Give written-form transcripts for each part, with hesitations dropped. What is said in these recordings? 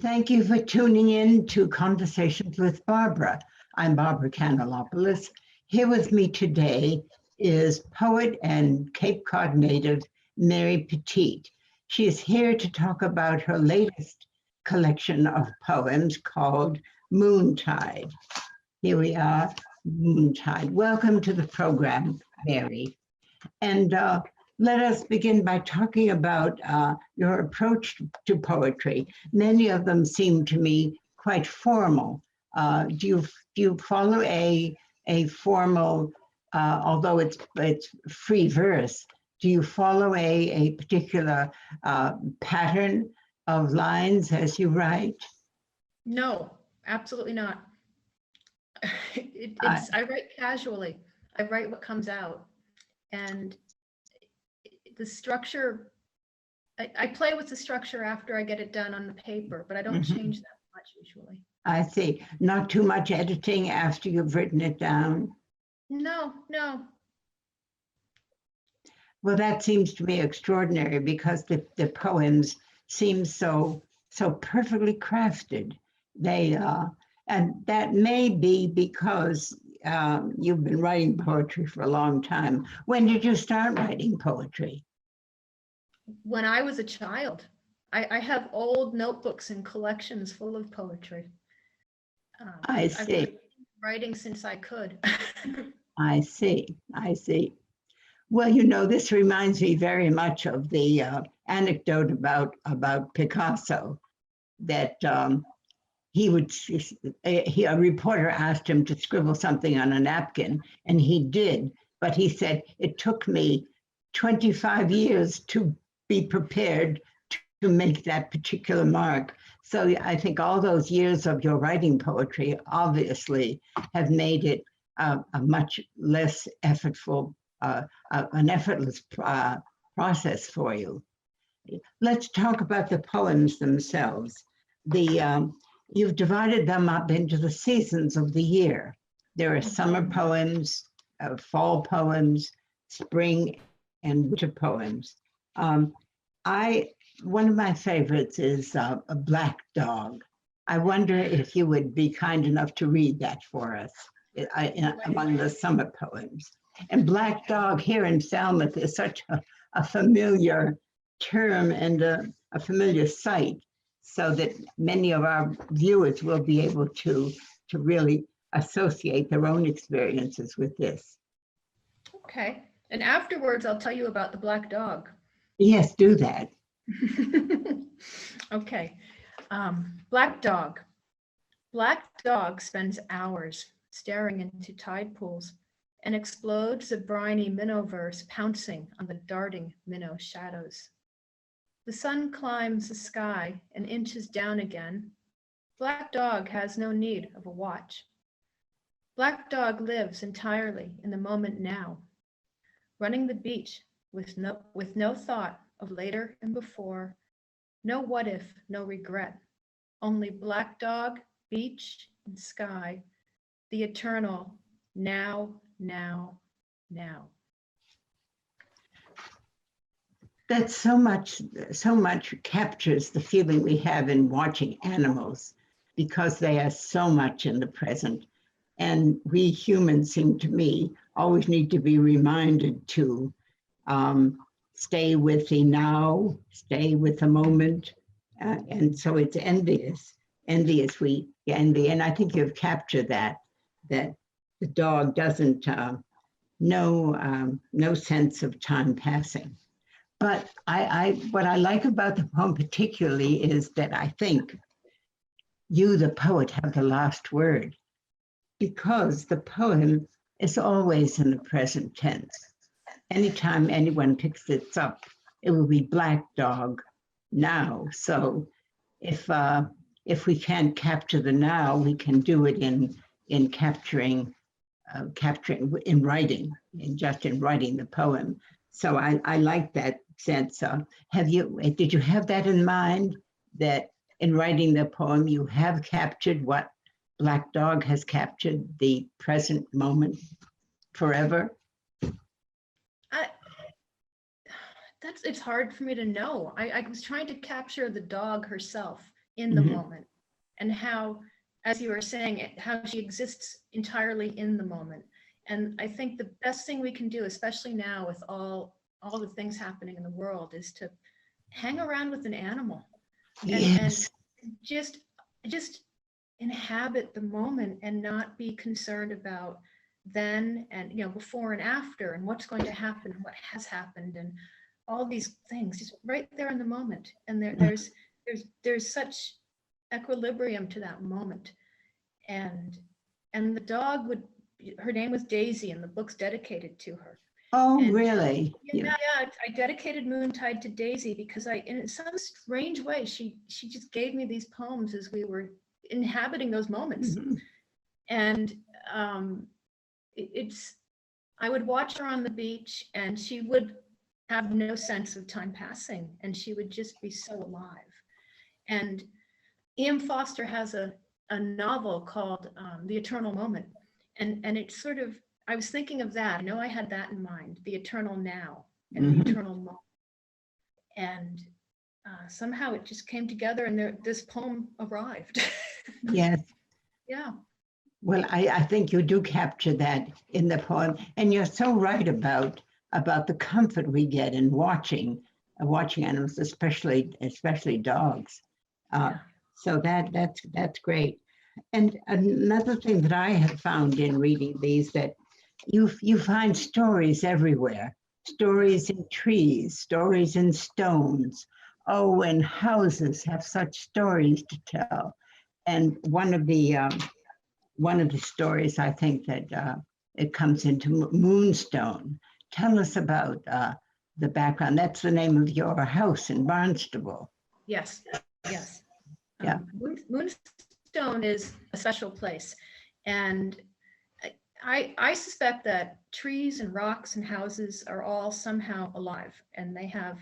Thank you for tuning in to Conversations with Barbara. I'm Barbara Kanellopoulos. Here with me today is poet and Cape Cod native Mary Petiet. She is here to talk about her latest collection of poems called Moontide. Here we are, Moontide. Welcome to the program, Mary. And let us begin by talking about your approach to poetry. Many of them seem to me quite formal. Do you follow a formal, although it's free verse, do you follow a particular pattern of lines as you write? No, absolutely not. I write casually. I write what comes out. And the structure, I play with the structure after I get it done on the paper, but I don't change that much usually. I see. Not too much editing after you've written it down? No. Well, that seems to me extraordinary because the poems seem so perfectly crafted. They and that may be because you've been writing poetry for a long time. When did you start writing poetry? When I was a child. I have old notebooks and collections full of poetry. I see. I've been writing since I could. I see. Well, you know, this reminds me very much of the anecdote about Picasso, that a reporter asked him to scribble something on a napkin, and he did, but he said, it took me 25 years to be prepared to make that particular mark. So I think all those years of your writing poetry obviously have made it a much less effortful, an effortless process for you. Let's talk about the poems themselves. You've divided them up into the seasons of the year. There are summer poems, fall poems, spring and winter poems. One of my favorites is A Black Dog. I wonder if you would be kind enough to read that for us among the summer poems. And Black Dog here in Falmouth is such a familiar term and a familiar sight, so that many of our viewers will be able to really associate their own experiences with this. Okay. And afterwards, I'll tell you about the black dog. Yes, do that. Okay. Black dog. Black dog spends hours staring into tide pools and explodes the briny minnow verse, pouncing on the darting minnow shadows. The sun climbs the sky and inches down again. Black dog has no need of a watch. Black dog lives entirely in the moment now, running the beach with no thought of later and before, no what if, no regret, only black dog, beach, and sky, the eternal now, now, now. That so much captures the feeling we have in watching animals, because they are so much in the present. And we humans seem to me always need to be reminded to stay with the now, stay with the moment. And so it's envious we envy. And I think you've captured that the dog doesn't no sense of time passing. But what I like about the poem particularly is that I think you, the poet, have the last word, because the poem is always in the present tense. Anytime anyone picks this up, it will be black dog now. So if we can't capture the now, we can do it in capturing in writing, in writing the poem. So I like that sense. Did you have that in mind, that in writing the poem you have captured what Black Dog has captured, the present moment forever? It's hard for me to know. I was trying to capture the dog herself in the moment, and how, as you were saying, how she exists entirely in the moment. And I think the best thing we can do, especially now with all the things happening in the world, is to hang around with an animal and Yes. just inhabit the moment and not be concerned about then and before and after and what's going to happen, what has happened, and all these things, just right there in the moment. And there's such equilibrium to that moment. And the dog her name was Daisy, and the book's dedicated to her. Oh, And really? yeah, I dedicated Moontide to Daisy because in some strange way, she just gave me these poems as we were inhabiting those moments. And I would watch her on the beach, and she would have no sense of time passing, and she would just be so alive. And E.M. Foster has a novel called The Eternal Moment. And it's sort of, I was thinking of that. I know I had that in mind, the eternal now and the eternal moment. And somehow it just came together, and this poem arrived. Yes. Yeah. Well, I think you do capture that in the poem, and you're so right about the comfort we get in watching animals, especially dogs. So that's great. And another thing that I have found in reading these, that you find stories everywhere, stories in trees, stories in stones. Oh, and houses have such stories to tell. And one of the stories, I think that it comes into Moonstone. Tell us about the background. That's the name of your house in Barnstable. Yes. Yeah. Moonstone is a special place, and I suspect that trees and rocks and houses are all somehow alive, and they have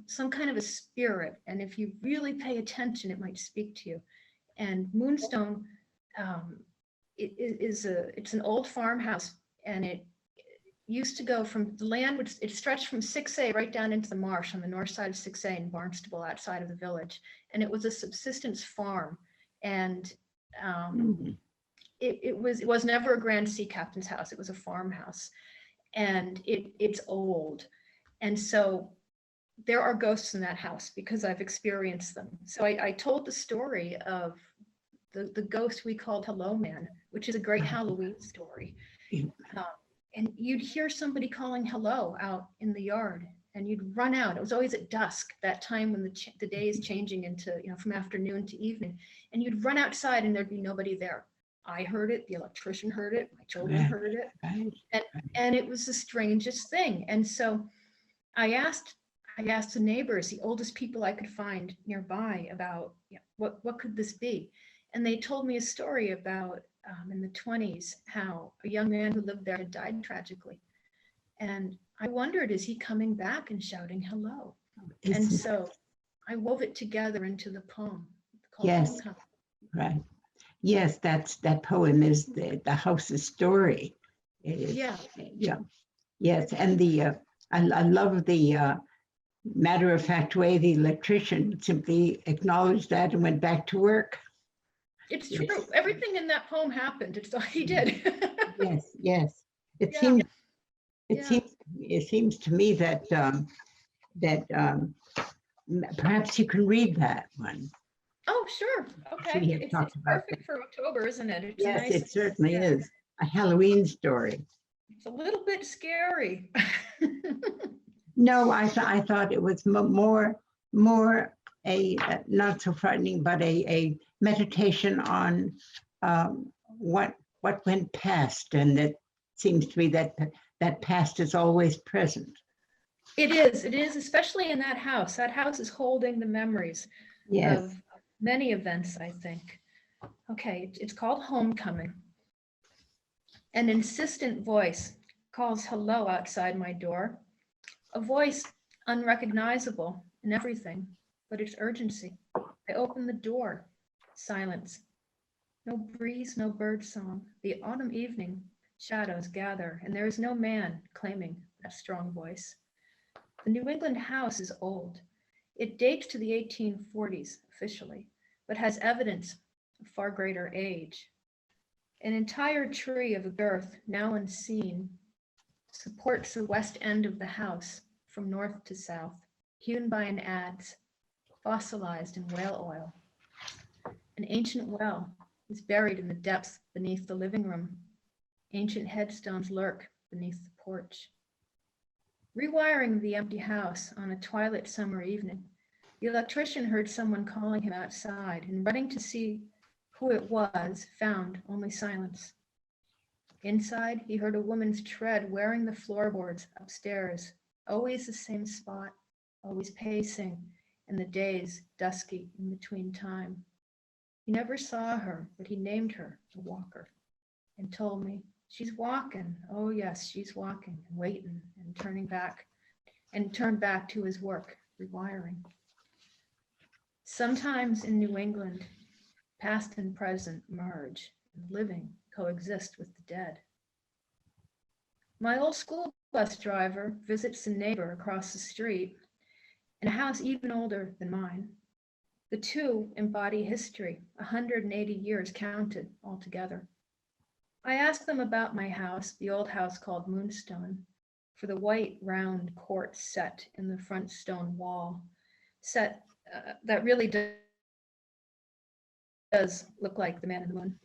some kind of a spirit, and if you really pay attention, it might speak to you. And Moonstone, it's an old farmhouse, and it used to go from the land, which it stretched from 6A right down into the marsh on the north side of 6A in Barnstable, outside of the village. And it was a subsistence farm. And it was never a grand sea captain's house. It was a farmhouse. And it's old. And so there are ghosts in that house because I've experienced them. So I told the story of the ghost we called Hello Man, which is a great Halloween story. And you'd hear somebody calling hello out in the yard, and you'd run out. It was always at dusk, that time when the day is changing into, from afternoon to evening. And you'd run outside, and there'd be nobody there. I heard it, the electrician heard it, my children heard it. And it was the strangest thing. And so I asked the neighbors, the oldest people I could find nearby, about what could this be? And they told me a story about in the 1920s, how a young man who lived there had died tragically. And I wondered, is he coming back and shouting hello? And so I wove it together into the poem called Homecoming. Right. Yes, that poem is the house's story. Yeah. Yes, and I love the matter-of-fact way the electrician simply acknowledged that and went back to work. It's true. Yes. Everything in that poem happened. It's all he did. Yes. It seems to me that perhaps you can read that one. Oh, sure. Okay. It's perfect for October, isn't it? It's yes, nice. It certainly is. A Halloween story. It's a little bit scary. No, I thought it was more a not so frightening, but a meditation on what went past, and it seems to me that past is always present. It is, especially in that house. That house is holding the memories of many events, I think. Okay, it's called Homecoming. An insistent voice calls hello outside my door. A voice unrecognizable in everything, but its urgency. I open the door. Silence. No breeze, no bird song. The autumn evening shadows gather, and there is no man claiming that strong voice. The New England house is old. It dates to the 1840s officially, but has evidence of far greater age. An entire tree of a girth, now unseen, supports the west end of the house from north to south, hewn by an adze, fossilized in whale oil. An ancient well is buried in the depths beneath the living room. Ancient headstones lurk beneath the porch. Rewiring the empty house on a twilight summer evening, the electrician heard someone calling him outside, and running to see who it was, found only silence. Inside, he heard a woman's tread wearing the floorboards upstairs, always the same spot, always pacing, and the days dusky in between time. He never saw her, but he named her the walker and told me, she's walking. Oh yes, she's walking and waiting and turning back, and turned back to his work, rewiring. Sometimes in New England, past and present merge, and living coexist with the dead. My old school bus driver visits a neighbor across the street in a house even older than mine. The two embody history, 180 years counted altogether. I ask them about my house, the old house called Moonstone, for the white round court set in the front stone wall, set that really does look like the man in the moon.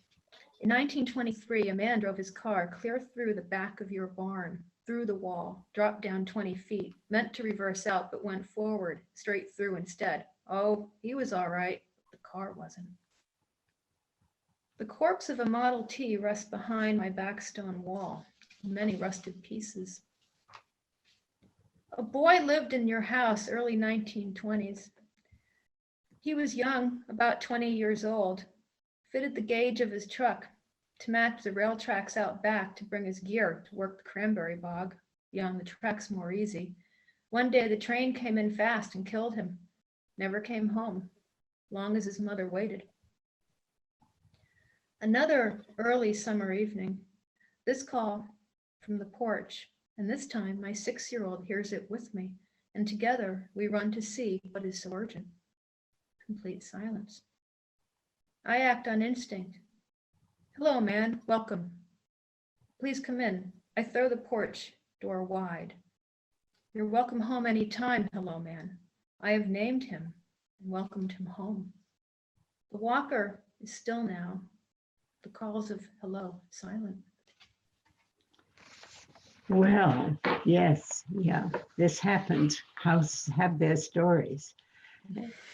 In 1923, a man drove his car clear through the back of your barn, through the wall, dropped down 20 feet, meant to reverse out, but went forward, straight through instead. Oh, he was all right, but the car wasn't. The corpse of a Model T rests behind my back stone wall, many rusted pieces. A boy lived in your house early 1920s. He was young, about 20 years old, fitted the gauge of his truck to match the rail tracks out back to bring his gear to work the cranberry bog. Young, the track's more easy. One day the train came in fast and killed him. Never came home, long as his mother waited. Another early summer evening, this call from the porch, and this time my 6-year-old hears it with me, and together we run to see what is so urgent. Complete silence. I act on instinct. Hello, man, welcome. Please come in. I throw the porch door wide. You're welcome home any time, hello, man. I have named him and welcomed him home. The walker is still now. The calls of hello silent. Well, yes, yeah, this happens. Houses have their stories.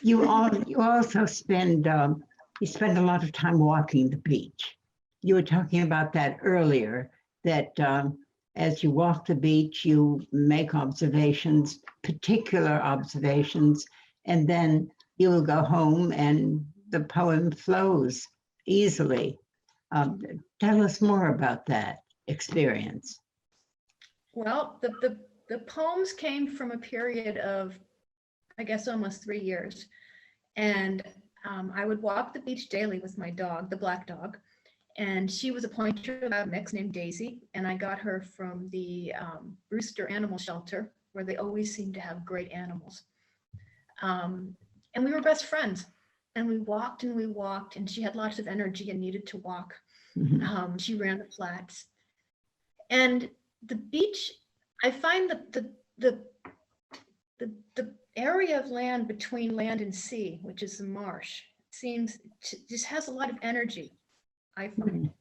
You also spend you spend a lot of time walking the beach. You were talking about that earlier, that as you walk the beach, you make observations, particular observations, and then you will go home and the poem flows easily. Tell us more about that experience. Well, the poems came from a period of, I guess, almost 3 years. And I would walk the beach daily with my dog, the black dog. And she was a pointer lab mix named Daisy. And I got her from the Brewster Animal Shelter, where they always seem to have great animals. And we were best friends. And we walked, and she had lots of energy and needed to walk. Mm-hmm. She ran the flats. And the beach, I find the area of land between land and sea, which is the marsh, seems to, just has a lot of energy, I find.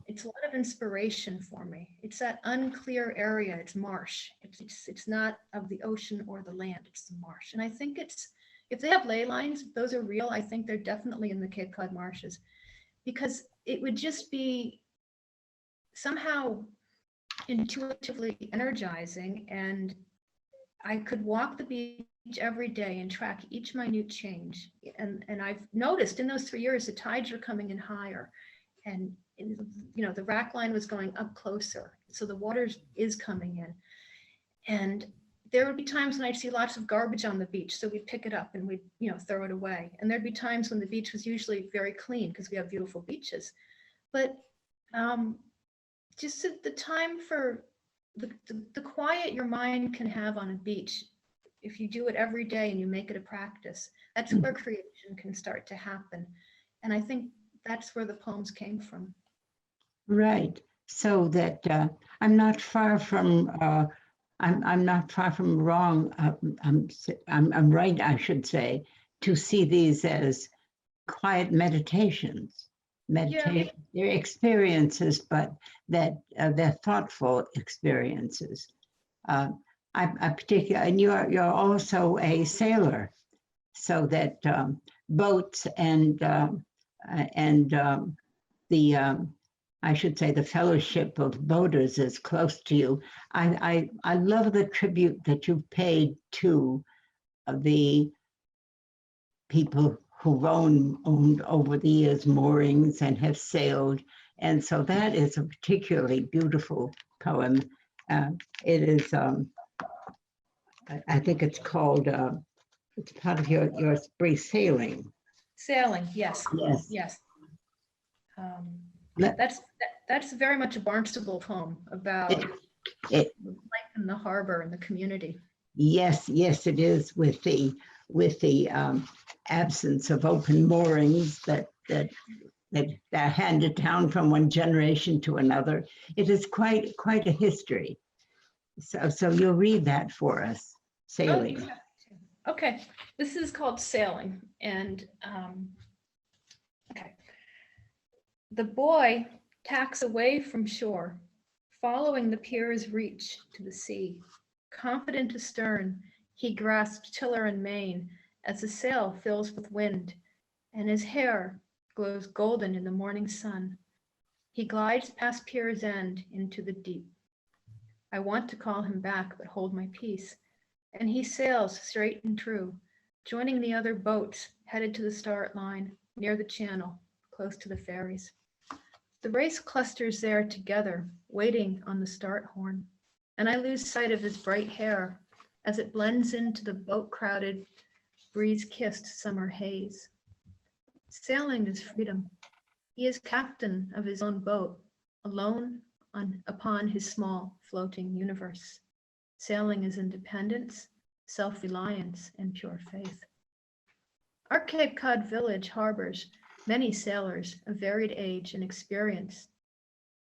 It's a lot of inspiration for me. It's that unclear area, it's marsh. It's not of the ocean or the land, it's the marsh. And I think it's, if they have ley lines, those are real, I think they're definitely in the Cape Cod marshes, because it would just be somehow intuitively energizing, and I could walk the beach every day and track each minute change. And I've noticed in those 3 years, the tides are coming in higher, and the rack line was going up closer. So the water is coming in. And there would be times when I'd see lots of garbage on the beach. So we'd pick it up and we'd, throw it away. And there'd be times when the beach was usually very clean because we have beautiful beaches. But just the time for the quiet your mind can have on a beach if you do it every day and you make it a practice, that's where creation can start to happen. And I think that's where the poems came from. Right. So that I'm not far from I'm not far from wrong. I'm right, I should say, to see these as quiet meditations. Yeah. They're experiences, but that they're thoughtful experiences. I particularly, and you're also a sailor, so that boats and the I should say the fellowship of boaters is close to you. I love the tribute that you've paid to the people who've owned over the years moorings and have sailed. And so that is a particularly beautiful poem. It is, I think it's called, it's part of your spree sailing. Sailing, yes. Yes. Yes. That's very much a Barnstable poem about life in the harbor and the community. Yes, yes, it is, with the absence of open moorings that are handed down from one generation to another. It is quite a history. So you'll read that for us, Sailing. Oh, yeah. Okay, this is called Sailing, and okay. The boy tacks away from shore, following the pier's reach to the sea. Confident astern, he grasps tiller and main as the sail fills with wind, and his hair glows golden in the morning sun. He glides past pier's end into the deep. I want to call him back, but hold my peace, and he sails straight and true, joining the other boats headed to the start line near the channel, close to the ferries. The race clusters there together, waiting on the start horn, and I lose sight of his bright hair as it blends into the boat-crowded, breeze-kissed summer haze. Sailing is freedom. He is captain of his own boat, alone upon his small, floating universe. Sailing is independence, self-reliance, and pure faith. Our Cape Cod village harbors many sailors of varied age and experience,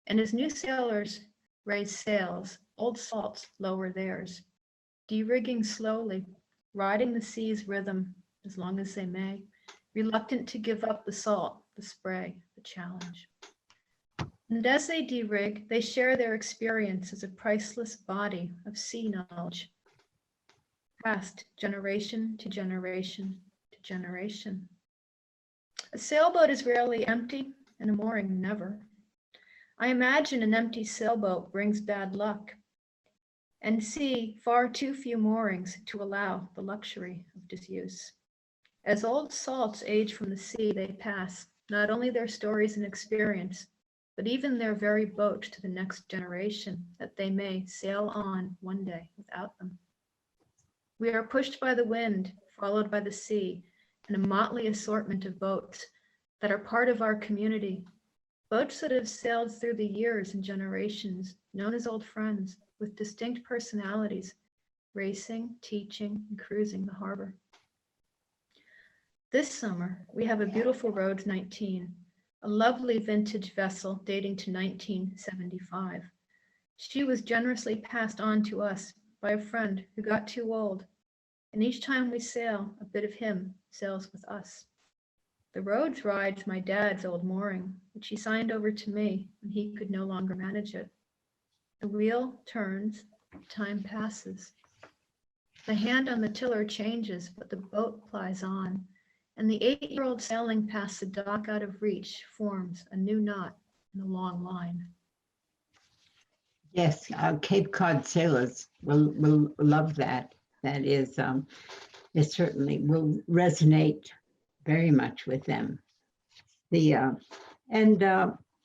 and as new sailors raise sails, old salts lower theirs, de-rigging slowly, riding the sea's rhythm as long as they may, reluctant to give up the salt, the spray, the challenge. And as they de-rig, they share their experience as a priceless body of sea knowledge, passed generation to generation to generation. A sailboat is rarely empty, and a mooring never. I imagine an empty sailboat brings bad luck, and see far too few moorings to allow the luxury of disuse. As old salts age from the sea, they pass not only their stories and experience, but even their very boat to the next generation, that they may sail on one day without them. We are pushed by the wind, followed by the sea, and a motley assortment of boats that are part of our community, boats that have sailed through the years and generations, known as old friends, with distinct personalities, racing, teaching, and cruising the harbor. This summer, we have a beautiful Rhodes 19, a lovely vintage vessel dating to 1975. She was generously passed on to us by a friend who got too old, and each time we sail, a bit of him sails with us. The Rhodes rides my dad's old mooring, which he signed over to me when he could no longer manage it. The wheel turns, time passes. The hand on the tiller changes, but the boat plies on, and the 8-year-old sailing past the dock out of reach forms a new knot in a long line. Yes, Cape Cod sailors will love that. That is, it certainly will resonate very much with them.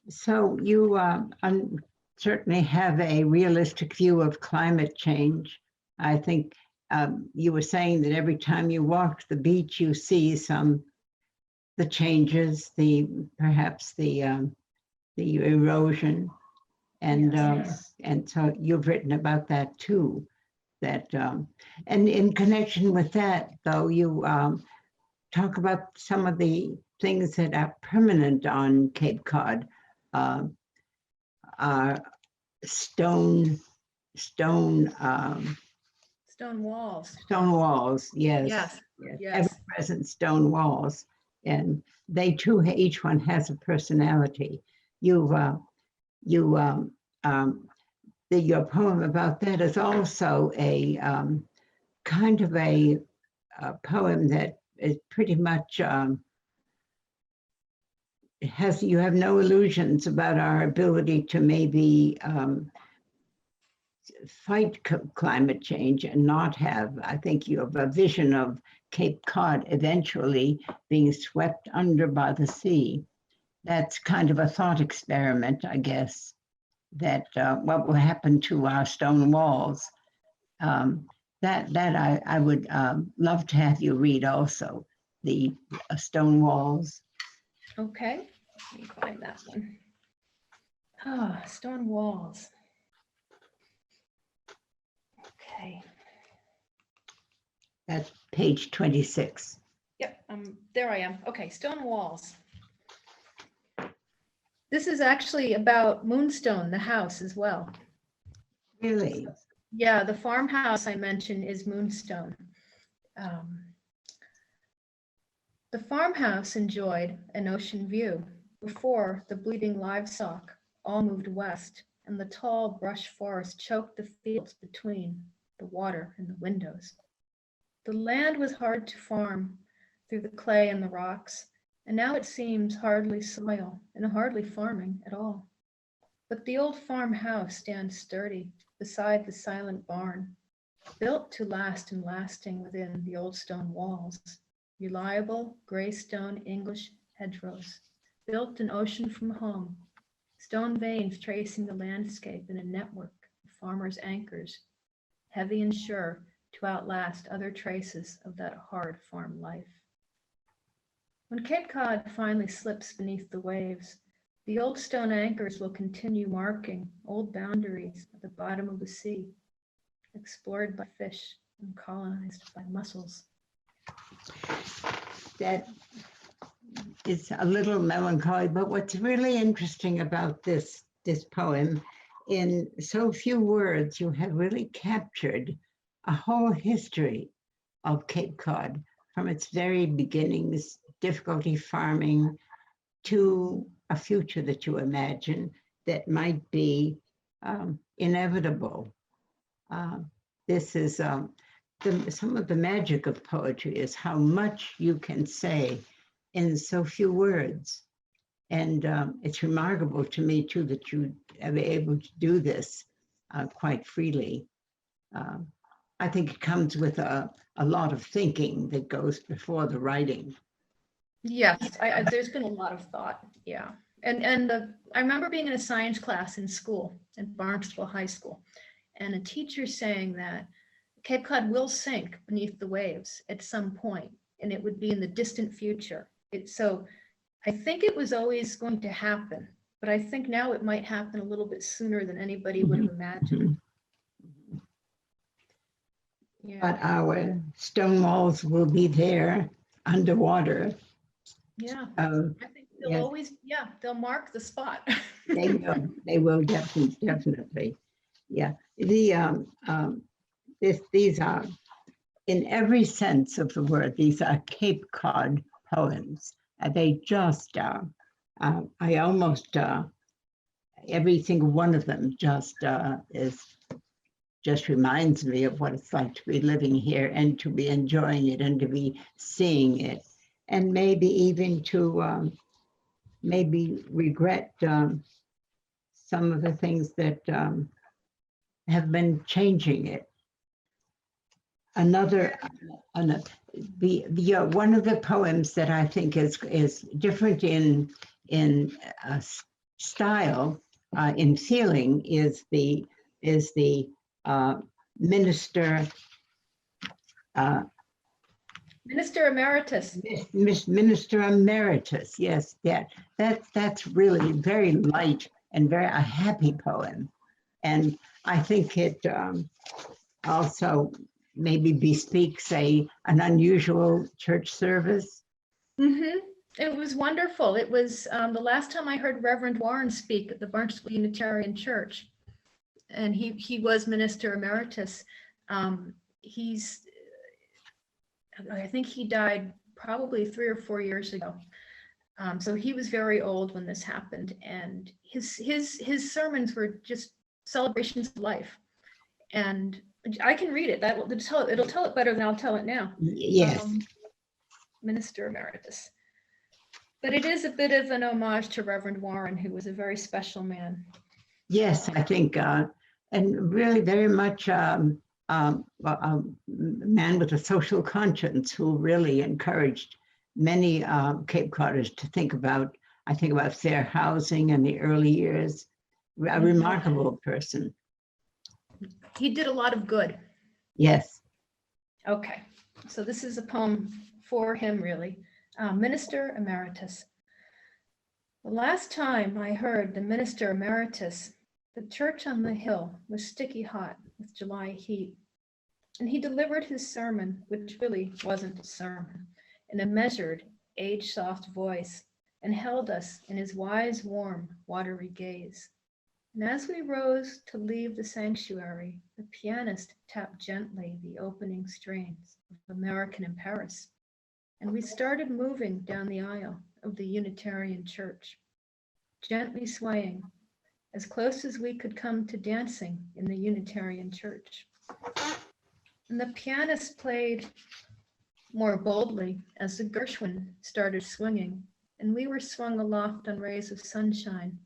So you certainly have a realistic view of climate change. I think you were saying that every time you walk the beach, you see the changes, perhaps the erosion, and Yes. and so you've written about that too. that, and in connection with that, though, you talk about some of the things that are permanent on Cape Cod, stone walls. Stone walls, yes. Yes. Yes. Yes. Ever-present stone walls, and they too, each one has a personality. Your poem about that is also a kind of a poem that is pretty much you have no illusions about our ability to maybe fight climate change and not have. I think you have a vision of Cape Cod eventually being swept under by the sea. That's kind of a thought experiment, I guess, that what will happen to our stone walls. That I would love to have you read also, the stone walls. Okay, let me find that one. Ah, stone walls. Okay. That's page 26. Yep, there I am. Okay, stone walls. This is actually about Moonstone, the house as well. Really? Yeah, the farmhouse I mentioned is Moonstone. The farmhouse enjoyed an ocean view before the bleating livestock all moved west and the tall brush forest choked the fields between the water and the windows. The land was hard to farm through the clay and the rocks, and now it seems hardly soil and hardly farming at all. But the old farmhouse stands sturdy beside the silent barn, built to last and lasting within the old stone walls, reliable gray stone English hedgerows, built an ocean from home, stone veins tracing the landscape in a network of farmers' anchors, heavy and sure to outlast other traces of that hard farm life. When Cape Cod finally slips beneath the waves, the old stone anchors will continue marking old boundaries at the bottom of the sea, explored by fish and colonized by mussels. That is a little melancholy, but what's really interesting about this poem, in so few words, you have really captured a whole history of Cape Cod from its very beginnings, difficulty farming, to a future that you imagine that might be inevitable. This is some of the magic of poetry is how much you can say in so few words. And it's remarkable to me too that you are able to do this quite freely. I think it comes with a lot of thinking that goes before the writing. Yes, there's been a lot of thought, yeah. And I remember being in a science class in school, at Barnstable High School, and a teacher saying that Cape Cod will sink beneath the waves at some point, and it would be in the distant future. So I think it was always going to happen, but I think now it might happen a little bit sooner than anybody would have imagined. Yeah. But our stone walls will be there underwater. Yeah, I think they'll yes. always, yeah, they'll mark the spot. They will definitely. Yeah, these are, in every sense of the word, these are Cape Cod poems. They just are. I almost, every single one of them just reminds me of what it's like to be living here and to be enjoying it and to be seeing it. And maybe even to maybe regret some of the things that have been changing it. One of the poems that I think is different in style, in feeling, is the Minister. Minister Emeritus. Minister Emeritus, yes, that's really very light and very a happy poem, and I think it also maybe bespeaks an unusual church service. Mm-hmm. It was wonderful. It was the last time I heard Reverend Warren speak at the Barnstable Unitarian Church, and he was minister emeritus. I think he died probably 3 or 4 years ago. So he was very old when this happened, and his sermons were just celebrations of life. And I can read it. It'll tell it better than I'll tell it now. Yes. Minister emeritus. But it is a bit of an homage to Reverend Warren, who was a very special man. Yes, I think, and really very much a man with a social conscience who really encouraged many Cape Codders to think about fair housing in the early years. A remarkable person. He did a lot of good. Yes. Okay, so this is a poem for him, really. Minister Emeritus. The last time I heard the Minister Emeritus, the church on the hill was sticky hot with July heat, and he delivered his sermon, which really wasn't a sermon, in a measured, age-soft voice, and held us in his wise, warm, watery gaze. And as we rose to leave the sanctuary, the pianist tapped gently the opening strains of American in Paris, and we started moving down the aisle of the Unitarian Church, gently swaying, as close as we could come to dancing in the Unitarian Church. And the pianist played more boldly as the Gershwin started swinging, and we were swung aloft on rays of sunshine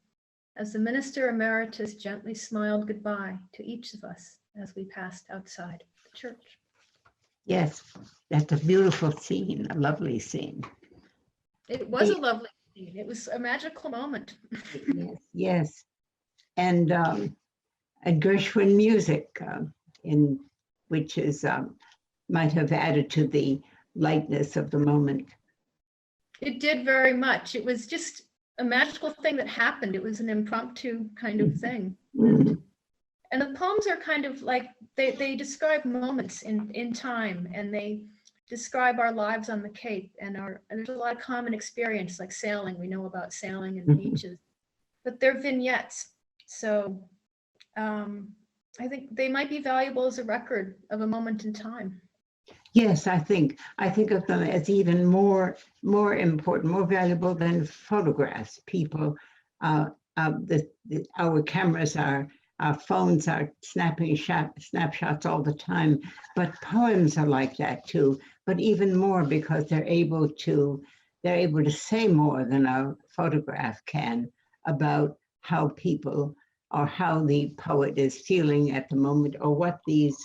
as the minister emeritus gently smiled goodbye to each of us as we passed outside the church. Yes, that's a beautiful scene, a lovely scene. It was a lovely scene. It was a magical moment. Yes, yes. And Gershwin music, in which is might have added to the lightness of the moment. It did very much. It was just a magical thing that happened. It was an impromptu kind of thing. Mm-hmm. And the poems are kind of like, they describe moments in time, and they describe our lives on the Cape, and there's a lot of common experience, like sailing. We know about sailing and beaches, but they're vignettes. So I think they might be valuable as a record of a moment in time. Yes, I think of them as even more important, more valuable than photographs. People, our cameras, our phones are snapping snapshots all the time, but poems are like that too. But even more because they're able to say more than a photograph can about how people or how the poet is feeling at the moment, or what these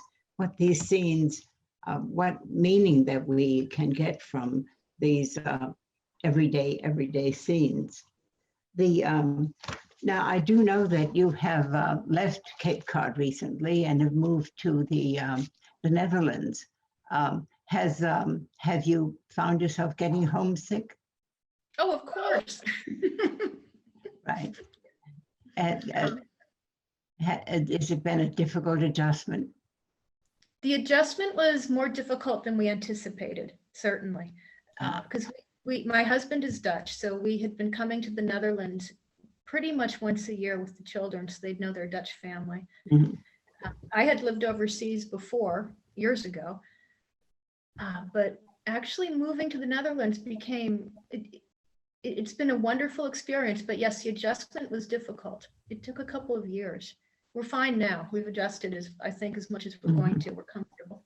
scenes. What meaning that we can get from these everyday scenes. Now I do know that you have left Cape Cod recently and have moved to the Netherlands. Have you found yourself getting homesick? Oh, of course. Right. And has it been a difficult adjustment? The adjustment was more difficult than we anticipated, certainly, because my husband is Dutch, so we had been coming to the Netherlands pretty much once a year with the children, so they'd know their Dutch family. Mm-hmm. I had lived overseas before, years ago, but actually moving to the Netherlands it's been a wonderful experience, but yes, the adjustment was difficult. It took a couple of years. We're fine now. We've adjusted as much as we're going to. We're comfortable.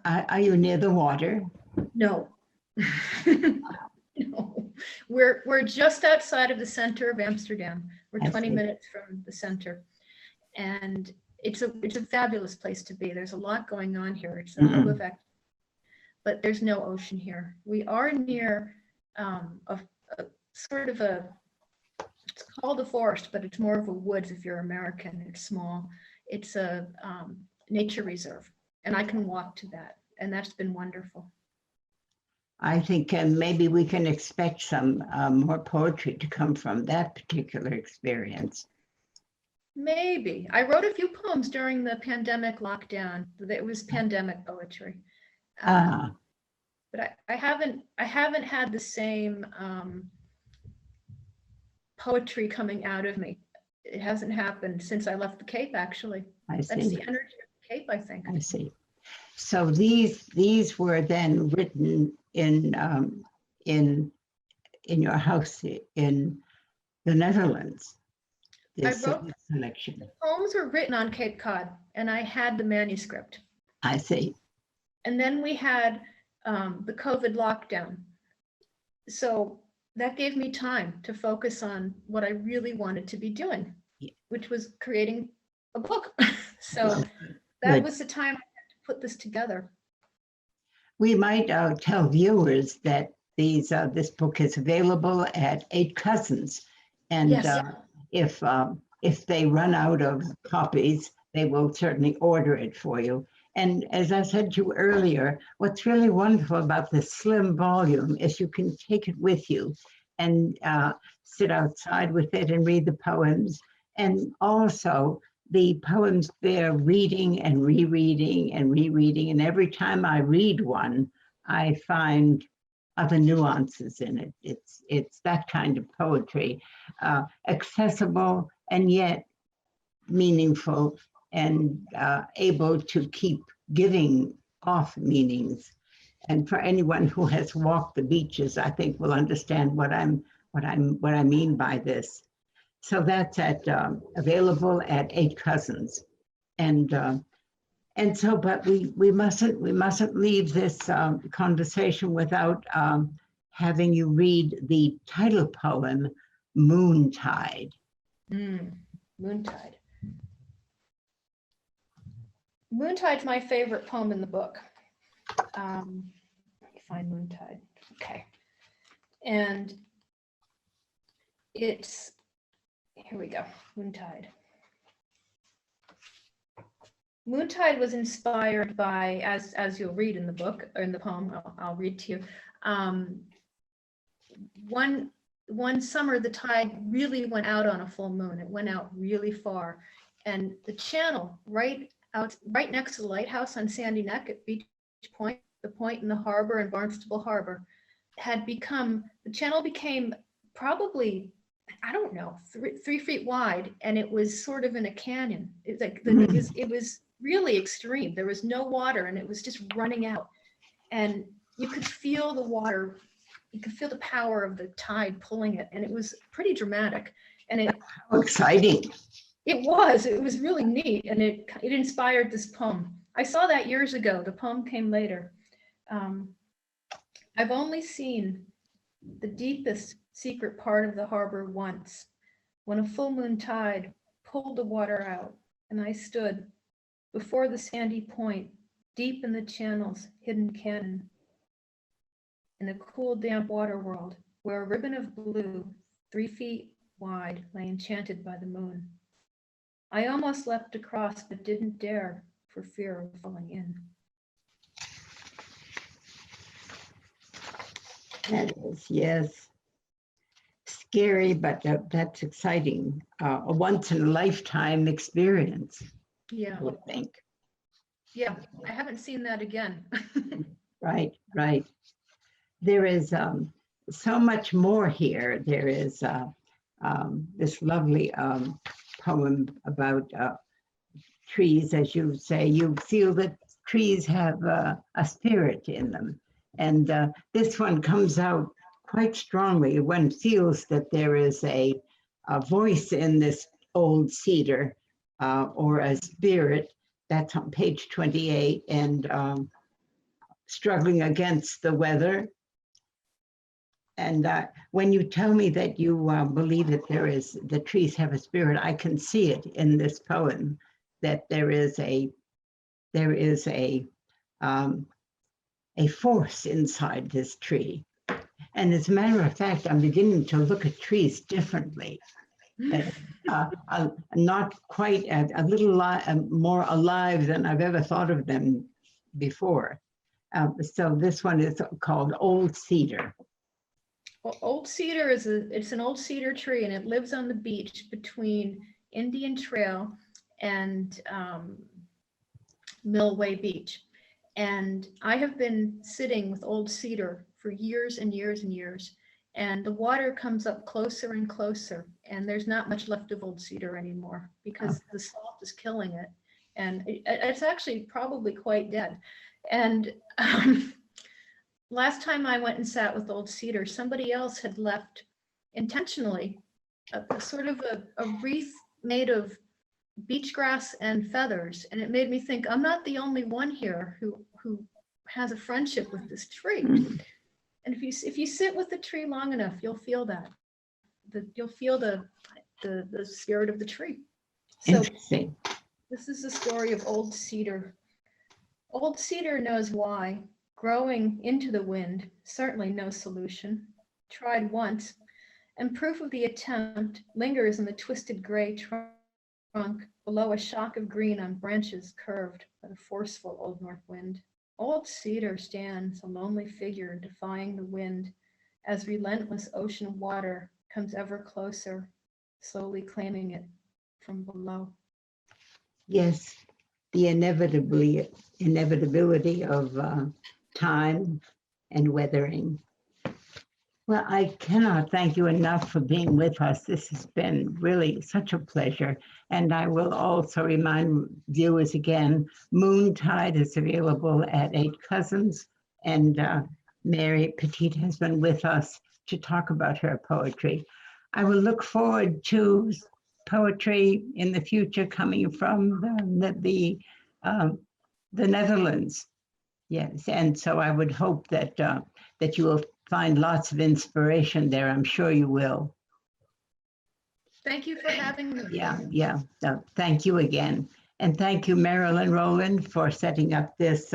Are you near the water? No. No. We're just outside of the center of Amsterdam. We're 20 minutes from the center, and it's a fabulous place to be. There's a lot going on here. It's a hub of activity, but there's no ocean here. We are near a sort of a. It's called a forest, but it's more of a woods if you're American. It's small. It's a nature reserve, and I can walk to that, and that's been wonderful. I think maybe we can expect some more poetry to come from that particular experience. Maybe. I wrote a few poems during the pandemic lockdown. It was pandemic poetry. Ah, But I haven't had the same poetry coming out of me. It hasn't happened since I left the Cape, actually. I That's see. the energy of the Cape, I think. I see. So these were then written in your house in the Netherlands. This I wrote selection. the poems were written on Cape Cod, and I had the manuscript. I see. And then we had the COVID lockdown. So that gave me time to focus on what I really wanted to be doing, which was creating a book. So that was the time I had to put this together. We might tell viewers that this book is available at 8 Cousins, and Yes. If they run out of copies, they will certainly order it for you. And as I said to you earlier, what's really wonderful about this slim volume is you can take it with you and sit outside with it and read the poems. And also, the poems bear reading and rereading and rereading. And every time I read one, I find other nuances in it. It's that kind of poetry, accessible and yet meaningful, and able to keep giving off meanings. And for anyone who has walked the beaches, I think will understand what I mean by this. So that's available at 8 Cousins, and so, but we mustn't leave this conversation without having you read the title poem, Moontide. Moontide. Moontide's my favorite poem in the book. Let me find Moontide. Okay. And it's, here we go, Moontide. Moontide was inspired by, as you'll read in the book, or in the poem, I'll read to you. One summer, the tide really went out on a full moon. It went out really far. And the channel right next to the lighthouse on Sandy Neck at Beach Point, the point in the harbor in Barnstable Harbor, the channel became probably, I don't know, 3 feet wide, and it was sort of in a canyon. It's like it was really extreme. There was no water, and it was just running out, and you could feel the water. You could feel the power of the tide pulling it, and it was pretty dramatic. And How exciting! It was really neat, and it inspired this poem. I saw that years ago. The poem came later. I've only seen the deepest secret part of the harbor once, when a full moon tide pulled the water out, and I stood before the sandy point, deep in the channel's hidden cannon, in a cool, damp water world, where a ribbon of blue, 3 feet wide, lay enchanted by the moon. I almost leapt across, but didn't dare for fear of falling in. That is, yes. Scary, but that's exciting. A once in a lifetime experience. Yeah. I would think. Yeah, I haven't seen that again. Right. There is so much more here. There is this lovely poem about trees, as you say. You feel that trees have a spirit in them. And this one comes out quite strongly. One feels that there is a voice in this old cedar, or a spirit. That's on page 28, and struggling against the weather. And when you tell me that you believe that the trees have a spirit, I can see it in this poem, that there is a force inside this tree. And as a matter of fact, I'm beginning to look at trees differently. Not quite, a little more alive than I've ever thought of them before. So this one is called Old Cedar. Well, old cedar it's an old cedar tree, and it lives on the beach between Indian Trail and Millway Beach. And I have been sitting with old cedar for years and years and years. And the water comes up closer and closer. And there's not much left of old cedar anymore because the salt is killing it. And it's actually probably quite dead. And last time I went and sat with old cedar, somebody else had left intentionally a sort of a wreath made of beach grass and feathers. And it made me think, I'm not the only one here who has a friendship with this tree. And if you sit with the tree long enough, you'll feel that. You'll feel the spirit of the tree. So Interesting. this is the story of old cedar. Old cedar knows why. Growing into the wind, certainly no solution. Tried once, and proof of the attempt lingers in the twisted gray trunk below a shock of green on branches curved by the forceful old north wind. Old cedar stands a lonely figure defying the wind as relentless ocean water comes ever closer, slowly claiming it from below. Yes, the inevitability of time and weathering. Well, I cannot thank you enough for being with us. This has been really such a pleasure. And I will also remind viewers again, Moontide is available at 8 Cousins, and Mary Petiet has been with us to talk about her poetry. I will look forward to poetry in the future coming from the Netherlands. Yes, and so I would hope that that you will find lots of inspiration there. I'm sure you will. Thank you for having me. Yeah. Thank you again. And thank you, Marilyn Rowland, for setting up this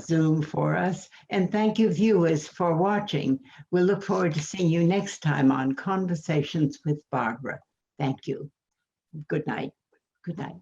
Zoom for us. And thank you, viewers, for watching. We'll look forward to seeing you next time on Conversations with Barbara. Thank you. Good night. Good night.